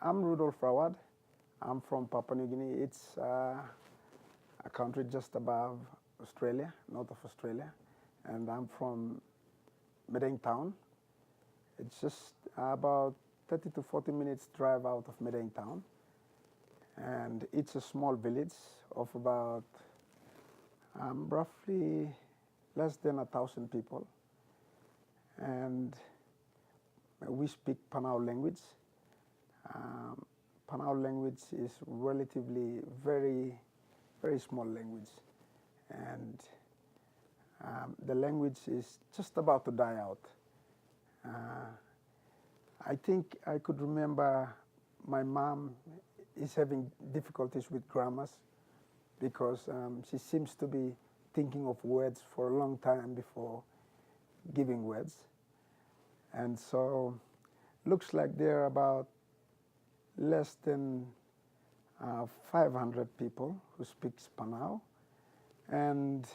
I'm Rudolf Raward. I'm from Papua New Guinea. It's a country just above Australia, north of Australia. And I'm from Medang town. It's just about 30 to 40 minutes drive out of Medang town. And it's a small village of about roughly less than 1,000 people. And we speak Panau language. Panau language is relatively very small language. And the language is just about to die out. I think I could remember my mom is having difficulties with grammars because she seems to be thinking of words for a long time before giving words. And so looks like there are about less than 500 people who speak Panau. And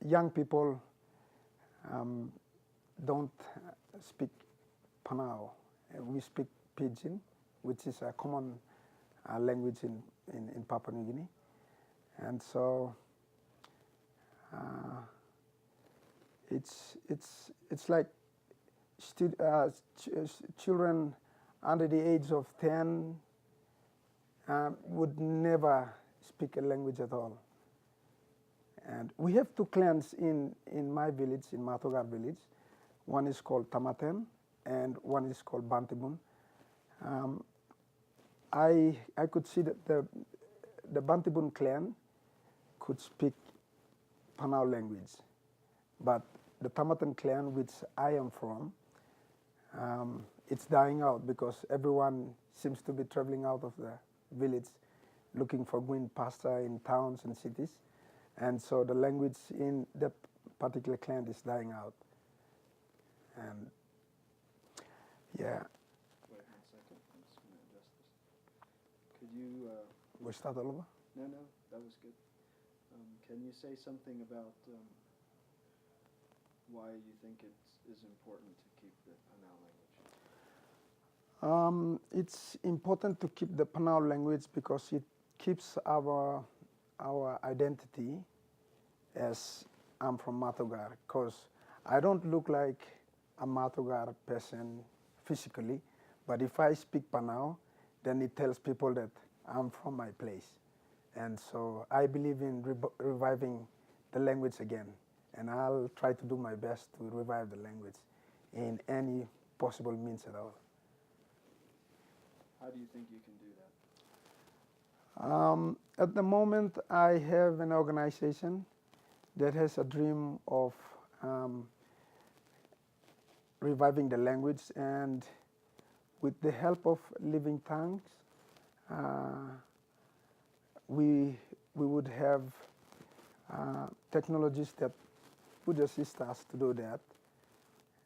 young people don't speak Panau. We speak Pidgin, which is a common language in Papua New Guinea. And so it's like children under the age of 10 would never speak a language at all. And we have two clans in my village, in Matugar village. One is called Tamaten and one is called Bantibun. I could see that the Bantibun clan could speak Panau language, but the Tamaten clan, which I am from, it's dying out because everyone seems to be traveling out of the village looking for green pasture in towns and cities. And so the language in that particular clan is dying out. And yeah. Wait 1 second, I'm just going to adjust this. Could you... We start all over? No, that was good. Can you say something about why you think it is important to keep the Panau language? It's important to keep the Panau language because it keeps our identity as I'm from Matugar, because I don't look like a Matugar person physically, but if I speak Panau, then it tells people that I'm from my place. And so I believe in reviving the language again, and I'll try to do my best to revive the language in any possible means at all. How do you think you can do that? At the moment, I have an organization that has a dream of reviving the language, and with the help of living tongues, we would have technologies that would assist us to do that.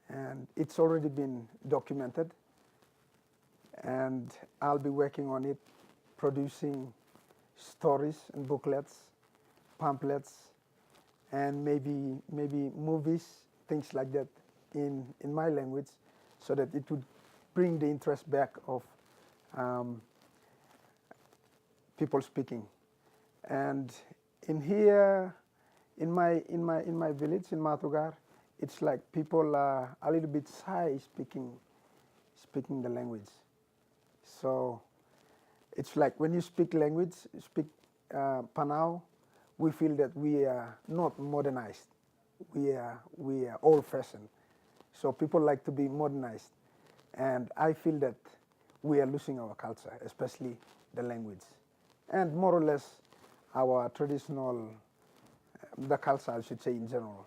And it's already been documented, and I'll be working on it, producing stories and booklets, pamphlets, and maybe movies, things like that in my language, so that it would bring the interest back of people speaking. And in here, in my village in Matugar, it's like people are a little bit shy speaking the language. So it's like when you speak language, speak Panau, we feel that we are not modernized. We are old-fashioned. So people like to be modernized. And I feel that we are losing our culture, especially the language. And more or less our traditional, the culture, I should say, in general.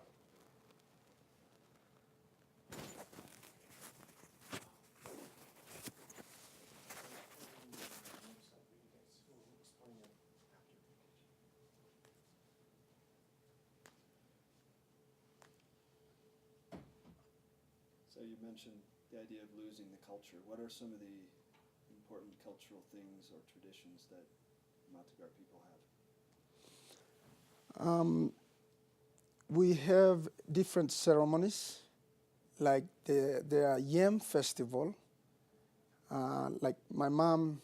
So you mentioned the idea of losing the culture. What are some of the important cultural things or traditions that Matugar people have? We have different ceremonies, like the Yam festival. like my mom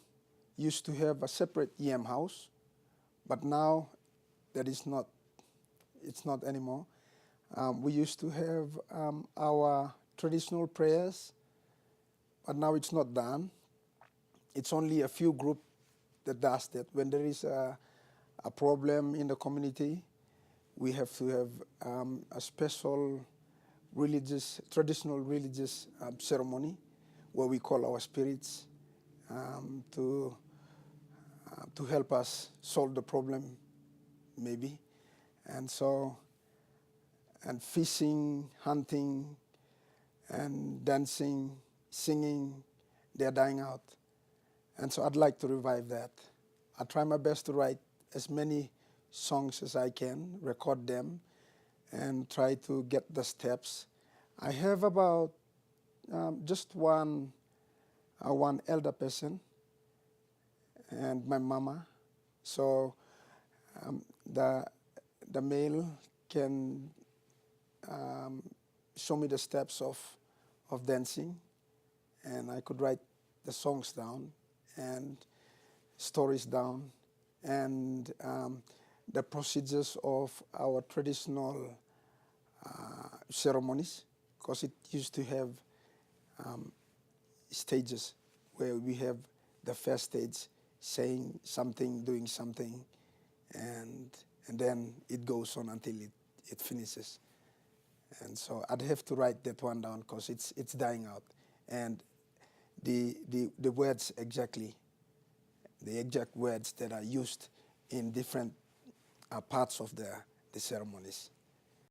used to have a separate yam house, but now that is not, it's not anymore. We used to have our traditional prayers, but now it's not done. It's only a few group that does that. When there is a problem in the community, we have to have a special religious, traditional religious ceremony where we call our spirits to help us solve the problem, maybe. And so, and fishing, hunting, and dancing, singing, they're dying out. And so I'd like to revive that. I try my best to write as many songs as I can, record them, and try to get the steps. I have about just one elder person and my mama. So the male can show me the steps of dancing, and I could write the songs down and stories down, and the procedures of our traditional ceremonies, because it used to have stages where we have the first stage saying something, doing something, and then it goes on until it finishes. And so I'd have to write that one down because it's dying out. And the words exactly, the exact words that are used in different parts of the ceremonies.